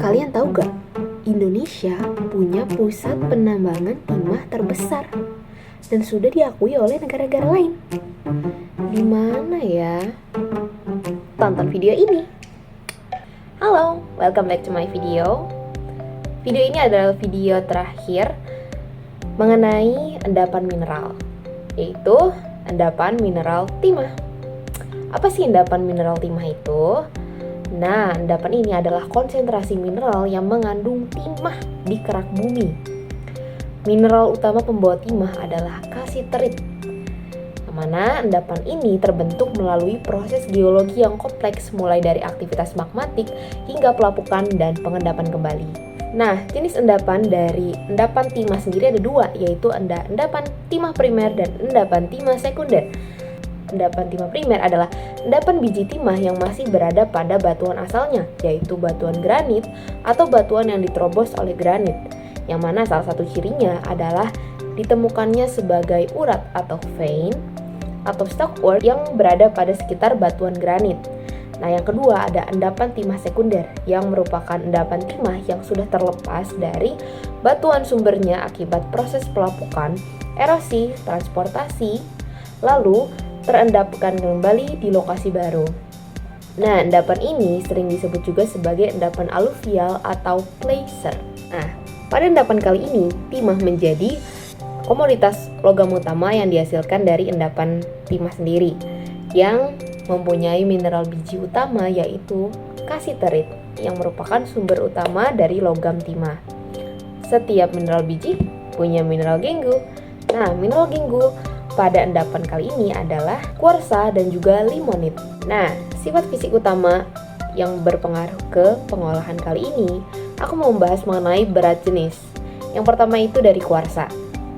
Kalian tahu gak? Indonesia punya pusat penambangan timah terbesar dan sudah diakui oleh negara-negara lain. Di mana ya? Tonton video ini. Halo, welcome back to my video. Video ini adalah video terakhir mengenai endapan mineral, yaitu endapan mineral timah. Apa sih endapan mineral timah itu? Nah, endapan ini adalah konsentrasi mineral yang mengandung timah di kerak bumi. Mineral utama pembawa timah adalah kasiterit, yang mana endapan ini terbentuk melalui proses geologi yang kompleks mulai dari aktivitas magmatik hingga pelapukan dan pengendapan kembali. Nah, jenis endapan dari endapan timah sendiri ada dua, yaitu endapan timah primer dan endapan timah sekunder. Endapan timah primer adalah endapan biji timah yang masih berada pada batuan asalnya, yaitu batuan granit atau batuan yang diterobos oleh granit, yang mana salah satu cirinya adalah ditemukannya sebagai urat atau vein atau stockwork yang berada pada sekitar batuan granit. Nah, yang kedua ada endapan timah sekunder, yang merupakan endapan timah yang sudah terlepas dari batuan sumbernya akibat proses pelapukan, erosi, transportasi, lalu terendapkan kembali di lokasi baru. Nah, endapan ini sering disebut juga sebagai endapan aluvial atau placer. Nah, pada endapan kali ini, timah menjadi komoditas logam utama yang dihasilkan dari endapan timah sendiri, yang mempunyai mineral biji utama yaitu kasiterit, yang merupakan sumber utama dari logam timah. Setiap mineral biji punya mineral genggu. Nah, mineral genggu pada endapan kali ini adalah kuarsa dan juga limonit. Nah, sifat fisik utama yang berpengaruh ke pengolahan kali ini, aku mau membahas mengenai berat jenis. Yang pertama itu dari kuarsa.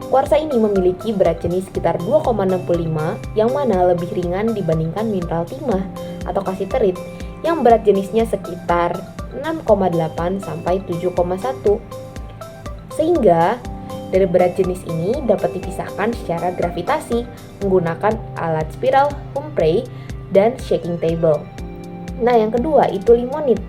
Kuarsa ini memiliki berat jenis sekitar 2,65, yang mana lebih ringan dibandingkan mineral timah atau kasiterit, yang berat jenisnya sekitar 6,8 sampai 7,1. Sehingga dari berat jenis ini dapat dipisahkan secara gravitasi menggunakan alat spiral, Humphrey, dan shaking table. Nah, yang kedua itu limonit.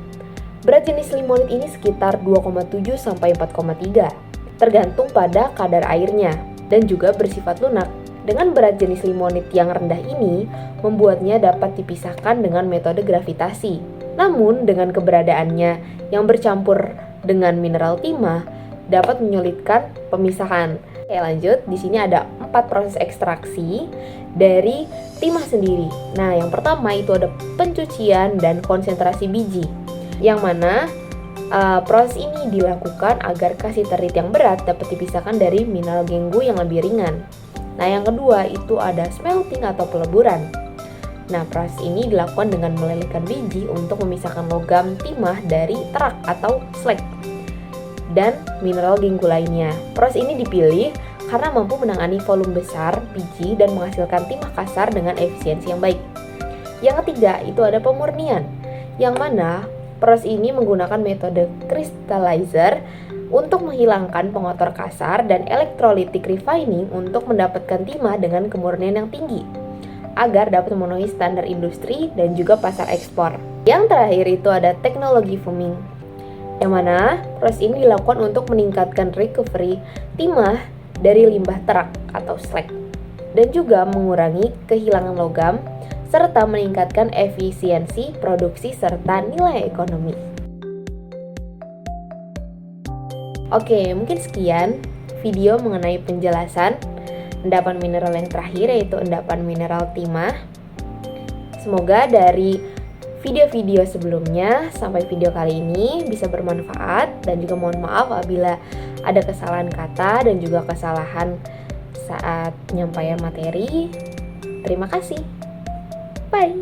Berat jenis limonit ini sekitar 2,7 sampai 4,3, tergantung pada kadar airnya dan juga bersifat lunak. Dengan berat jenis limonit yang rendah ini membuatnya dapat dipisahkan dengan metode gravitasi. Namun dengan keberadaannya yang bercampur dengan mineral timah dapat menyulitkan pemisahan. Oke, lanjut. Di sini ada 4 proses ekstraksi dari timah sendiri. Nah, yang pertama itu ada pencucian dan konsentrasi biji, yang mana proses ini dilakukan agar kasiterit yang berat dapat dipisahkan dari mineral genggu yang lebih ringan. Nah, yang kedua itu ada smelting atau peleburan. Nah, proses ini dilakukan dengan melelehkan biji untuk memisahkan logam timah dari terak atau slag dan mineral genggu lainnya. Proses ini dipilih karena mampu menangani volume besar biji dan menghasilkan timah kasar dengan efisiensi yang baik. Yang ketiga itu ada pemurnian, yang mana proses ini menggunakan metode crystallizer untuk menghilangkan pengotor kasar dan electrolytic refining untuk mendapatkan timah dengan kemurnian yang tinggi agar dapat memenuhi standar industri dan juga pasar ekspor. Yang terakhir itu ada teknologi foaming, yang mana proses ini dilakukan untuk meningkatkan recovery timah dari limbah terak atau slag dan juga mengurangi kehilangan logam serta meningkatkan efisiensi produksi serta nilai ekonomi. Oke, mungkin sekian video mengenai penjelasan endapan mineral yang terakhir, yaitu endapan mineral timah. Semoga dari video-video sebelumnya sampai video kali ini bisa bermanfaat, dan juga mohon maaf apabila ada kesalahan kata dan juga kesalahan saat penyampaian materi. Terima kasih. Bye.